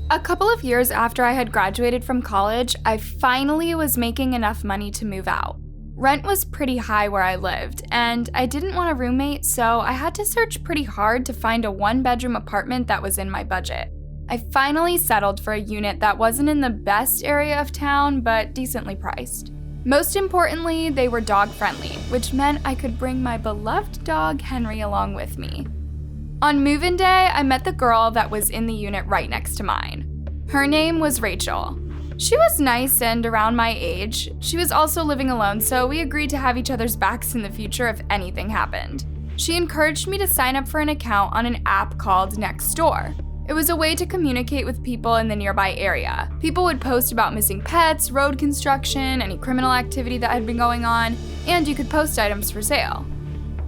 A couple of years after I had graduated from college, I finally was making enough money to move out. Rent was pretty high where I lived, and I didn't want a roommate, so I had to search pretty hard to find a one-bedroom apartment that was in my budget. I finally settled for a unit that wasn't in the best area of town, but decently priced. Most importantly, they were dog-friendly, which meant I could bring my beloved dog Henry along with me. On move-in day, I met the girl that was in the unit right next to mine. Her name was Rachel. She was nice and around my age. She was also living alone, so we agreed to have each other's backs in the future if anything happened. She encouraged me to sign up for an account on an app called Nextdoor. It was a way to communicate with people in the nearby area. People would post about missing pets, road construction, any criminal activity that had been going on, and you could post items for sale.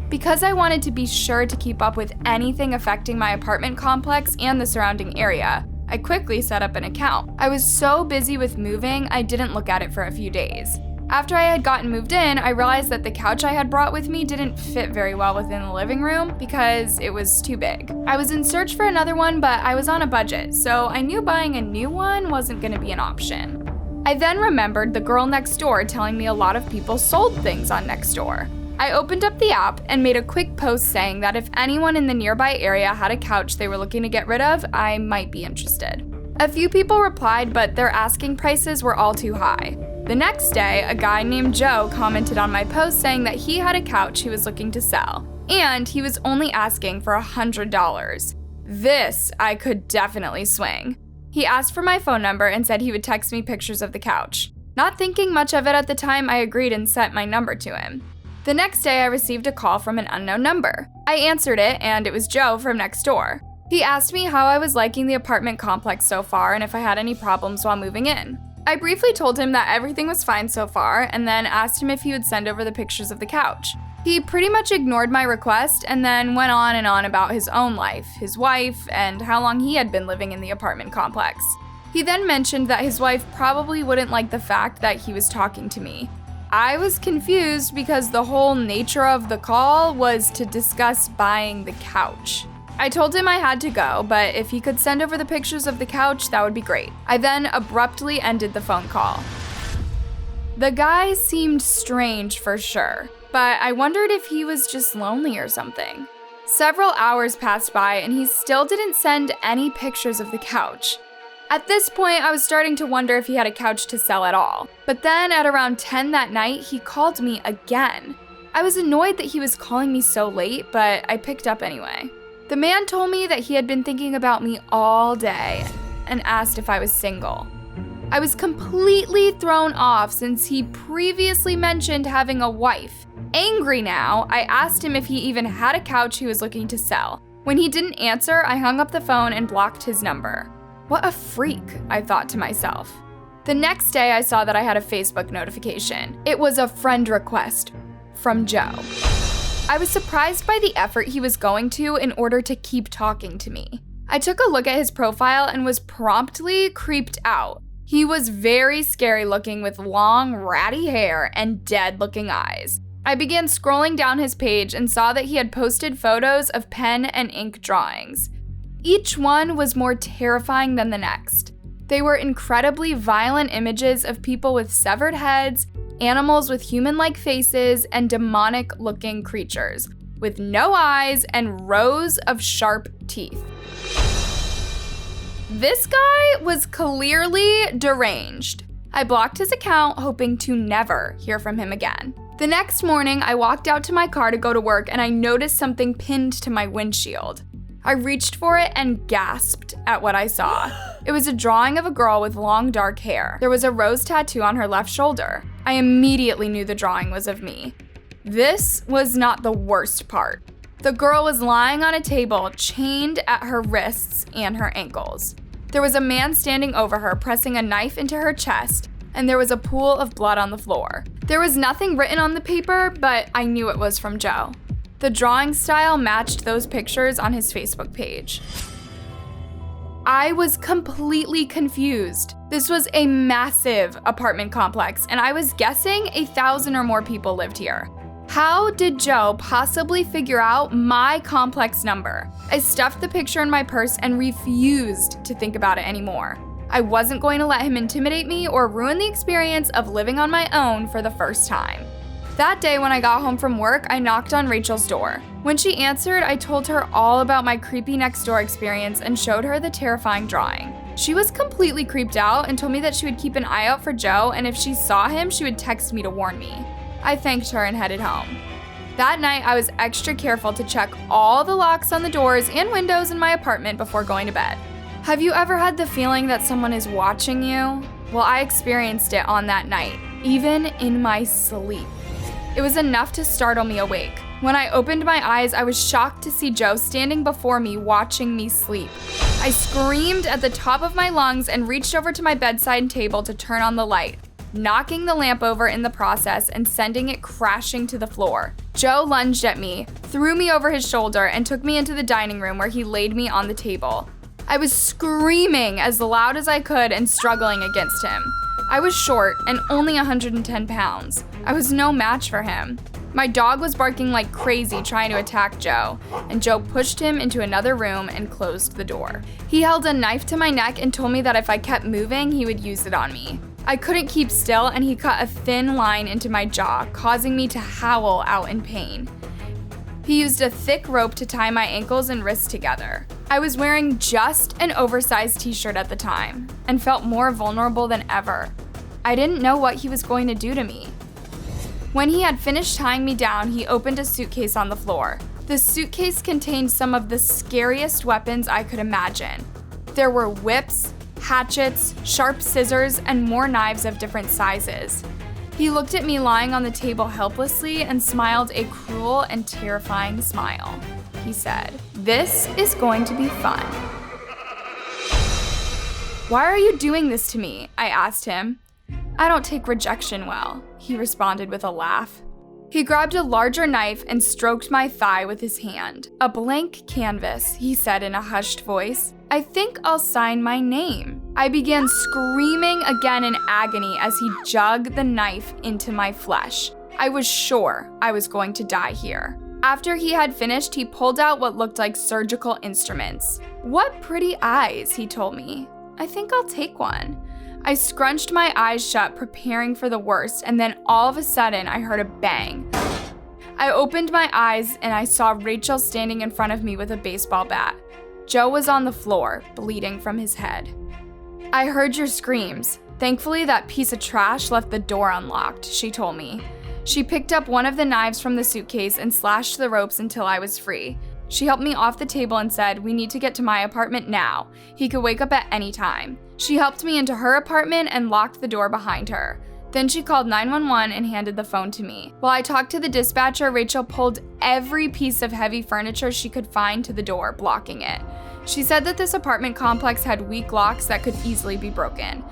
Because I wanted to be sure to keep up with anything affecting my apartment complex and the surrounding area, I quickly set up an account. I was so busy with moving, I didn't look at it for a few days. After I had gotten moved in, I realized that the couch I had brought with me didn't fit very well within the living room because it was too big. I was in search for another one, but I was on a budget, so I knew buying a new one wasn't going to be an option. I then remembered the girl next door telling me a lot of people sold things on Nextdoor. I opened up the app and made a quick post saying that if anyone in the nearby area had a couch they were looking to get rid of, I might be interested. A few people replied, but their asking prices were all too high. The next day, a guy named Joe commented on my post saying that he had a couch he was looking to sell, and he was only asking for $100. This I could definitely swing. He asked for my phone number and said he would text me pictures of the couch. Not thinking much of it at the time, I agreed and sent my number to him. The next day, I received a call from an unknown number. I answered it, and it was Joe from Nextdoor. He asked me how I was liking the apartment complex so far and if I had any problems while moving in. I briefly told him that everything was fine so far, and then asked him if he would send over the pictures of the couch. He pretty much ignored my request and then went on and on about his own life, his wife, and how long he had been living in the apartment complex. He then mentioned that his wife probably wouldn't like the fact that he was talking to me. I was confused because the whole nature of the call was to discuss buying the couch. I told him I had to go, but if he could send over the pictures of the couch, that would be great. I then abruptly ended the phone call. The guy seemed strange for sure, but I wondered if he was just lonely or something. Several hours passed by and he still didn't send any pictures of the couch. At this point, I was starting to wonder if he had a couch to sell at all. But then at around 10 that night, he called me again. I was annoyed that he was calling me so late, but I picked up anyway. The man told me that he had been thinking about me all day and asked if I was single. I was completely thrown off since he previously mentioned having a wife. Angry now, I asked him if he even had a couch he was looking to sell. When he didn't answer, I hung up the phone and blocked his number. What a freak, I thought to myself. The next day, I saw that I had a Facebook notification. It was a friend request from Joe. I was surprised by the effort he was going to in order to keep talking to me. I took a look at his profile and was promptly creeped out. He was very scary looking with long, ratty hair and dead-looking eyes. I began scrolling down his page and saw that he had posted photos of pen and ink drawings. Each one was more terrifying than the next. They were incredibly violent images of people with severed heads, animals with human-like faces, and demonic-looking creatures with no eyes and rows of sharp teeth. This guy was clearly deranged. I blocked his account, hoping to never hear from him again. The next morning, I walked out to my car to go to work, and I noticed something pinned to my windshield. I reached for it and gasped at what I saw. It was a drawing of a girl with long dark hair. There was a rose tattoo on her left shoulder. I immediately knew the drawing was of me. This was not the worst part. The girl was lying on a table, chained at her wrists and her ankles. There was a man standing over her, pressing a knife into her chest, and there was a pool of blood on the floor. There was nothing written on the paper, but I knew it was from Joe. The drawing style matched those pictures on his Facebook page. I was completely confused. This was a massive apartment complex, and I was guessing 1,000 or more people lived here. How did Joe possibly figure out my complex number? I stuffed the picture in my purse and refused to think about it anymore. I wasn't going to let him intimidate me or ruin the experience of living on my own for the first time. That day when I got home from work, I knocked on Rachel's door. When she answered, I told her all about my creepy Nextdoor experience and showed her the terrifying drawing. She was completely creeped out and told me that she would keep an eye out for Joe, and if she saw him, she would text me to warn me. I thanked her and headed home. That night, I was extra careful to check all the locks on the doors and windows in my apartment before going to bed. Have you ever had the feeling that someone is watching you? Well, I experienced it on that night, even in my sleep. It was enough to startle me awake. When I opened my eyes, I was shocked to see Joe standing before me, watching me sleep. I screamed at the top of my lungs and reached over to my bedside table to turn on the light, knocking the lamp over in the process and sending it crashing to the floor. Joe lunged at me, threw me over his shoulder, and took me into the dining room where he laid me on the table. I was screaming as loud as I could and struggling against him. I was short and only 110 pounds. I was no match for him. My dog was barking like crazy trying to attack Joe, and Joe pushed him into another room and closed the door. He held a knife to my neck and told me that if I kept moving, he would use it on me. I couldn't keep still, and he cut a thin line into my jaw, causing me to howl out in pain. He used a thick rope to tie my ankles and wrists together. I was wearing just an oversized t-shirt at the time and felt more vulnerable than ever. I didn't know what he was going to do to me. When he had finished tying me down, he opened a suitcase on the floor. The suitcase contained some of the scariest weapons I could imagine. There were whips, hatchets, sharp scissors, and more knives of different sizes. He looked at me lying on the table helplessly and smiled a cruel and terrifying smile. He said, "This is going to be fun." "Why are you doing this to me?" I asked him. "I don't take rejection well," he responded with a laugh. He grabbed a larger knife and stroked my thigh with his hand. "A blank canvas," he said in a hushed voice. "I think I'll sign my name." I began screaming again in agony as he dug the knife into my flesh. I was sure I was going to die here. After he had finished, he pulled out what looked like surgical instruments. "What pretty eyes," he told me. "I think I'll take one." I scrunched my eyes shut, preparing for the worst, and then all of a sudden, I heard a bang. I opened my eyes and I saw Rachel standing in front of me with a baseball bat. Joe was on the floor, bleeding from his head. "I heard your screams. Thankfully, that piece of trash left the door unlocked," she told me. She picked up one of the knives from the suitcase and slashed the ropes until I was free. She helped me off the table and said, "We need to get to my apartment now. He could wake up at any time." She helped me into her apartment and locked the door behind her. Then she called 911 and handed the phone to me. While I talked to the dispatcher, Rachel pulled every piece of heavy furniture she could find to the door, blocking it. She said that this apartment complex had weak locks that could easily be broken.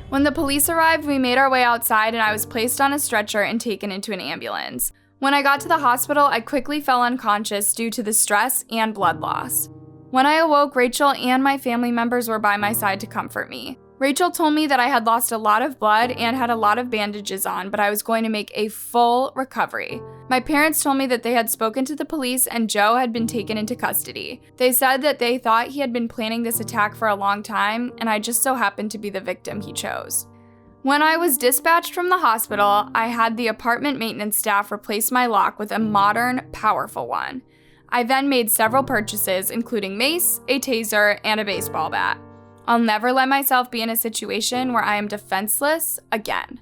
When the police arrived, we made our way outside and I was placed on a stretcher and taken into an ambulance. When I got to the hospital, I quickly fell unconscious due to the stress and blood loss. When I awoke, Rachel and my family members were by my side to comfort me. Rachel told me that I had lost a lot of blood and had a lot of bandages on, but I was going to make a full recovery. My parents told me that they had spoken to the police and Joe had been taken into custody. They said that they thought he had been planning this attack for a long time, and I just so happened to be the victim he chose. When I was dispatched from the hospital, I had the apartment maintenance staff replace my lock with a modern, powerful one. I then made several purchases, including mace, a taser, and a baseball bat. I'll never let myself be in a situation where I am defenseless again.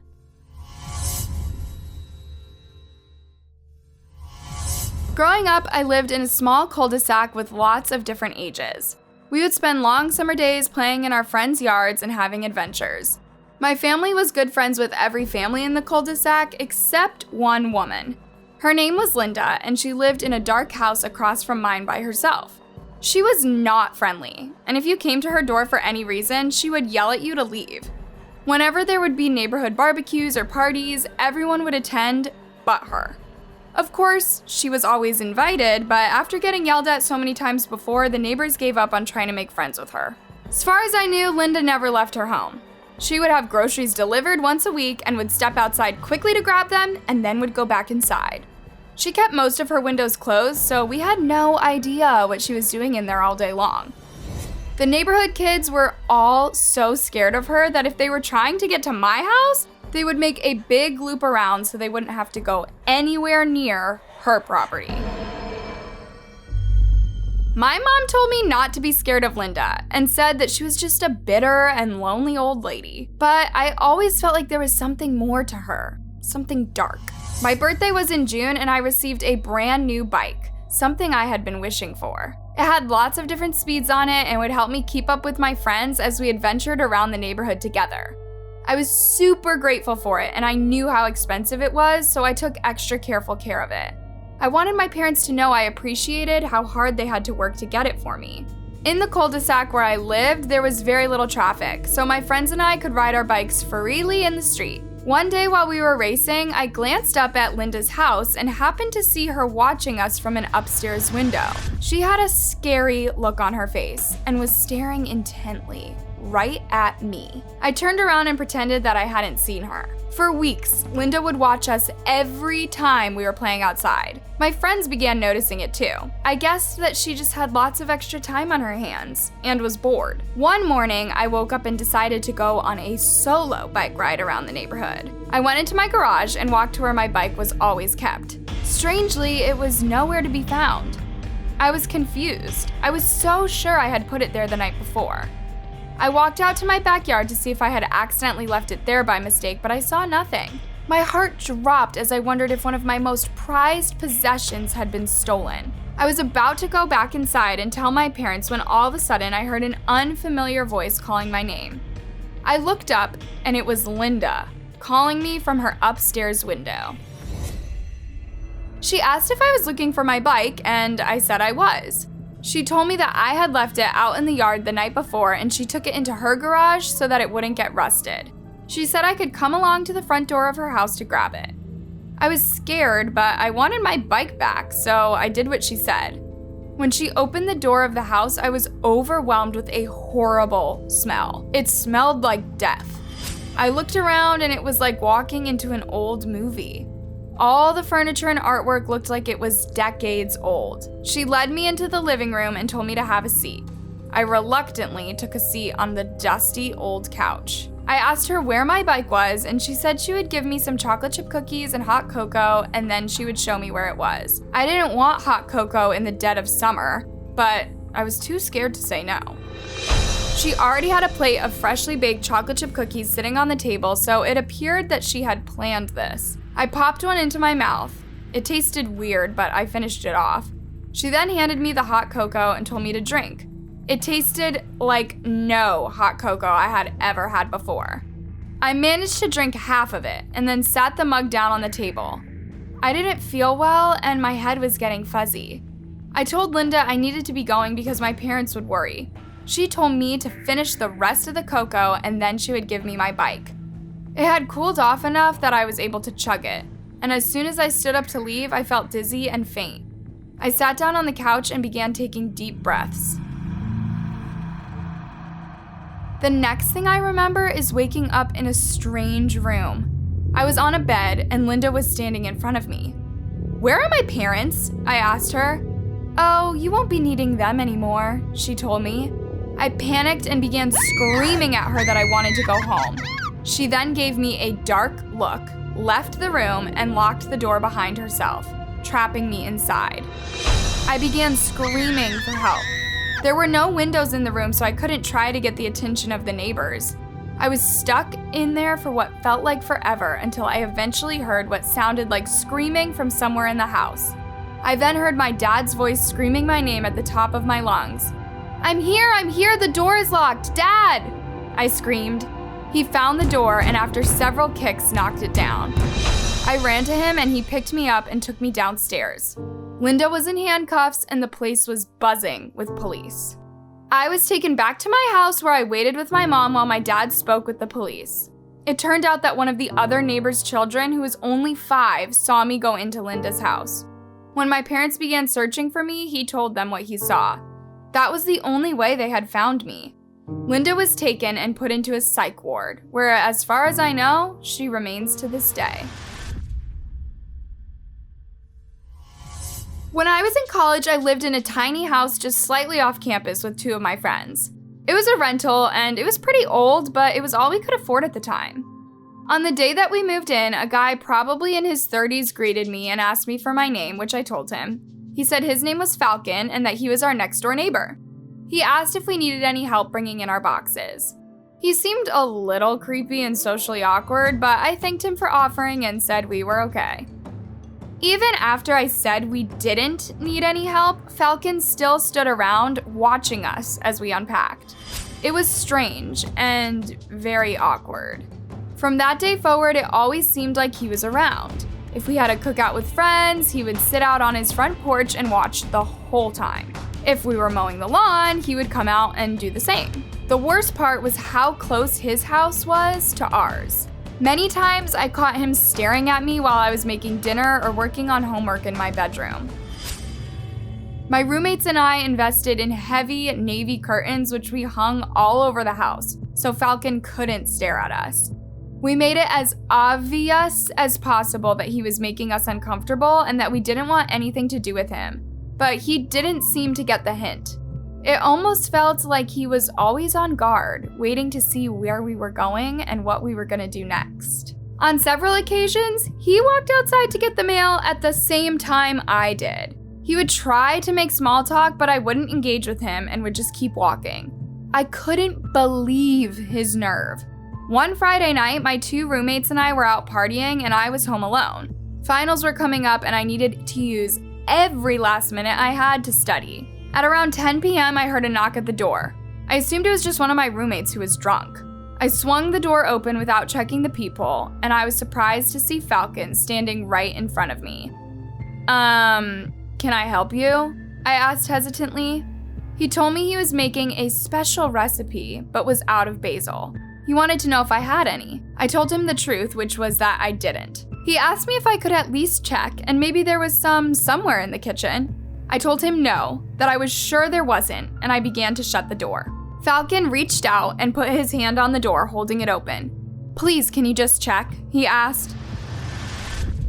Growing up, I lived in a small cul-de-sac with lots of different ages. We would spend long summer days playing in our friends' yards and having adventures. My family was good friends with every family in the cul-de-sac except one woman. Her name was Linda, and she lived in a dark house across from mine by herself. She was not friendly, and if you came to her door for any reason, she would yell at you to leave. Whenever there would be neighborhood barbecues or parties, everyone would attend but her. Of course, she was always invited, but after getting yelled at so many times before, the neighbors gave up on trying to make friends with her. As far as I knew, Linda never left her home. She would have groceries delivered once a week and would step outside quickly to grab them and then would go back inside. She kept most of her windows closed, so we had no idea what she was doing in there all day long. The neighborhood kids were all so scared of her that if they were trying to get to my house, they would make a big loop around so they wouldn't have to go anywhere near her property. My mom told me not to be scared of Linda and said that she was just a bitter and lonely old lady. But I always felt like there was something more to her, something dark. My birthday was in June and I received a brand new bike, something I had been wishing for. It had lots of different speeds on it and would help me keep up with my friends as we adventured around the neighborhood together. I was super grateful for it and I knew how expensive it was, so I took extra careful care of it. I wanted my parents to know I appreciated how hard they had to work to get it for me. In the cul-de-sac where I lived, there was very little traffic, so my friends and I could ride our bikes freely in the street. One day while we were racing, I glanced up at Linda's house and happened to see her watching us from an upstairs window. She had a scary look on her face and was staring intently right at me. I turned around and pretended that I hadn't seen her. For weeks, Linda would watch us every time we were playing outside. My friends began noticing it too. I guessed that she just had lots of extra time on her hands and was bored. One morning, I woke up and decided to go on a solo bike ride around the neighborhood. I went into my garage and walked to where my bike was always kept. Strangely, it was nowhere to be found. I was confused. I was so sure I had put it there the night before. I walked out to my backyard to see if I had accidentally left it there by mistake, but I saw nothing. My heart dropped as I wondered if one of my most prized possessions had been stolen. I was about to go back inside and tell my parents when all of a sudden I heard an unfamiliar voice calling my name. I looked up and it was Linda, calling me from her upstairs window. She asked if I was looking for my bike, and I said I was. She told me that I had left it out in the yard the night before and she took it into her garage so that it wouldn't get rusted. She said I could come along to the front door of her house to grab it. I was scared, but I wanted my bike back, so I did what she said. When she opened the door of the house, I was overwhelmed with a horrible smell. It smelled like death. I looked around and it was like walking into an old movie. All the furniture and artwork looked like it was decades old. She led me into the living room and told me to have a seat. I reluctantly took a seat on the dusty old couch. I asked her where my bike was, and she said she would give me some chocolate chip cookies and hot cocoa, and then she would show me where it was. I didn't want hot cocoa in the dead of summer, but I was too scared to say no. She already had a plate of freshly baked chocolate chip cookies sitting on the table, so it appeared that she had planned this. I popped one into my mouth. It tasted weird, but I finished it off. She then handed me the hot cocoa and told me to drink. It tasted like no hot cocoa I had ever had before. I managed to drink half of it and then sat the mug down on the table. I didn't feel well and my head was getting fuzzy. I told Linda I needed to be going because my parents would worry. She told me to finish the rest of the cocoa and then she would give me my bike. It had cooled off enough that I was able to chug it, and as soon as I stood up to leave, I felt dizzy and faint. I sat down on the couch and began taking deep breaths. The next thing I remember is waking up in a strange room. I was on a bed and Linda was standing in front of me. "Where are my parents?" I asked her. "Oh, you won't be needing them anymore," she told me. I panicked and began screaming at her that I wanted to go home. She then gave me a dark look, left the room, and locked the door behind herself, trapping me inside. I began screaming for help. There were no windows in the room, so I couldn't try to get the attention of the neighbors. I was stuck in there for what felt like forever until I eventually heard what sounded like screaming from somewhere in the house. I then heard my dad's voice screaming my name at the top of my lungs. I'm here, the door is locked, Dad!" I screamed. He found the door and after several kicks knocked it down. I ran to him and he picked me up and took me downstairs. Linda was in handcuffs and the place was buzzing with police. I was taken back to my house where I waited with my mom while my dad spoke with the police. It turned out that one of the other neighbor's children, who was only 5, saw me go into Linda's house. When my parents began searching for me, he told them what he saw. That was the only way they had found me. Linda was taken and put into a psych ward, where, as far as I know, she remains to this day. When I was in college, I lived in a tiny house just slightly off campus with 2 of my friends. It was a rental, and it was pretty old, but it was all we could afford at the time. On the day that we moved in, a guy probably in his 30s greeted me and asked me for my name, which I told him. He said his name was Falcon and that he was our next-door neighbor. He asked if we needed any help bringing in our boxes. He seemed a little creepy and socially awkward, but I thanked him for offering and said we were okay. Even after I said we didn't need any help, Falcon still stood around watching us as we unpacked. It was strange and very awkward. From that day forward, it always seemed like he was around. If we had a cookout with friends, he would sit out on his front porch and watch the whole time. If we were mowing the lawn, he would come out and do the same. The worst part was how close his house was to ours. Many times I caught him staring at me while I was making dinner or working on homework in my bedroom. My roommates and I invested in heavy navy curtains, which we hung all over the house, so Falcon couldn't stare at us. We made it as obvious as possible that he was making us uncomfortable and that we didn't want anything to do with him, but he didn't seem to get the hint. It almost felt like he was always on guard, waiting to see where we were going and what we were going to do next. On several occasions, he walked outside to get the mail at the same time I did. He would try to make small talk, but I wouldn't engage with him and would just keep walking. I couldn't believe his nerve. One Friday night, my 2 roommates and I were out partying and I was home alone. Finals were coming up and I needed to use every last minute I had to study. At around 10 p.m., I heard a knock at the door. I assumed it was just one of my roommates who was drunk. I swung the door open without checking the peephole, and I was surprised to see Falcon standing right in front of me. Can I help you? I asked hesitantly. He told me he was making a special recipe, but was out of basil. He wanted to know if I had any. I told him the truth, which was that I didn't. He asked me if I could at least check, and maybe there was some somewhere in the kitchen. I told him no, that I was sure there wasn't, and I began to shut the door. Falcon reached out and put his hand on the door, holding it open. "Please, can you just check?" he asked.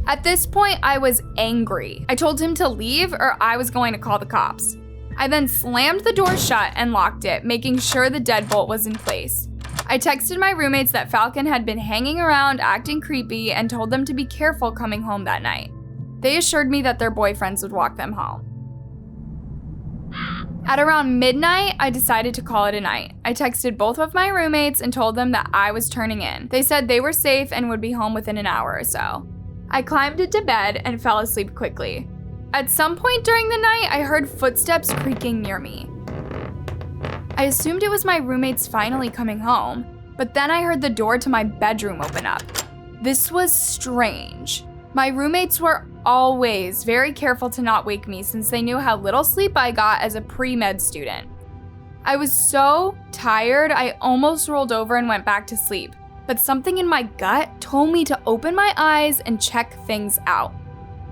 At this point, I was angry. I told him to leave or I was going to call the cops. I then slammed the door shut and locked it, making sure the deadbolt was in place. I texted my roommates that Falcon had been hanging around acting creepy and told them to be careful coming home that night. They assured me that their boyfriends would walk them home. At around midnight, I decided to call it a night. I texted both of my roommates and told them that I was turning in. They said they were safe and would be home within an hour or so. I climbed into bed and fell asleep quickly. At some point during the night, I heard footsteps creaking near me. I assumed it was my roommates finally coming home, but then I heard the door to my bedroom open up. This was strange. My roommates were always very careful to not wake me since they knew how little sleep I got as a pre-med student. I was so tired, I almost rolled over and went back to sleep, but something in my gut told me to open my eyes and check things out.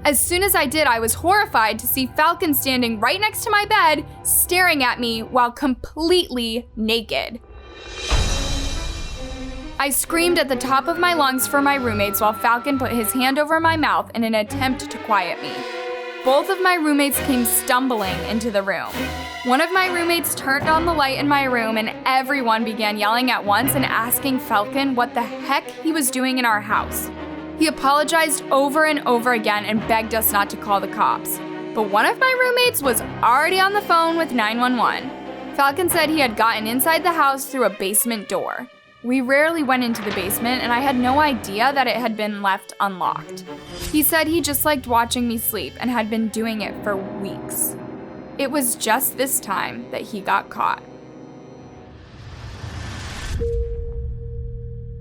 As soon as I did, I was horrified to see Falcon standing right next to my bed, staring at me while completely naked. I screamed at the top of my lungs for my roommates while Falcon put his hand over my mouth in an attempt to quiet me. Both of my roommates came stumbling into the room. One of my roommates turned on the light in my room and everyone began yelling at once and asking Falcon what the heck he was doing in our house. He apologized over and over again and begged us not to call the cops. But one of my roommates was already on the phone with 911. Falcon said he had gotten inside the house through a basement door. We rarely went into the basement, and I had no idea that it had been left unlocked. He said he just liked watching me sleep and had been doing it for weeks. It was just this time that he got caught.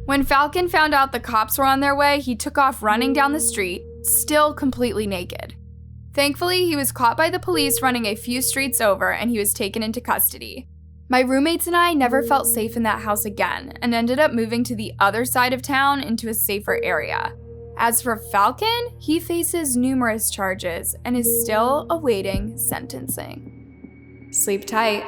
When Falcon found out the cops were on their way, he took off running down the street, still completely naked. Thankfully, he was caught by the police running a few streets over, and he was taken into custody. My roommates and I never felt safe in that house again and ended up moving to the other side of town into a safer area. As for Falcon, he faces numerous charges and is still awaiting sentencing. Sleep tight.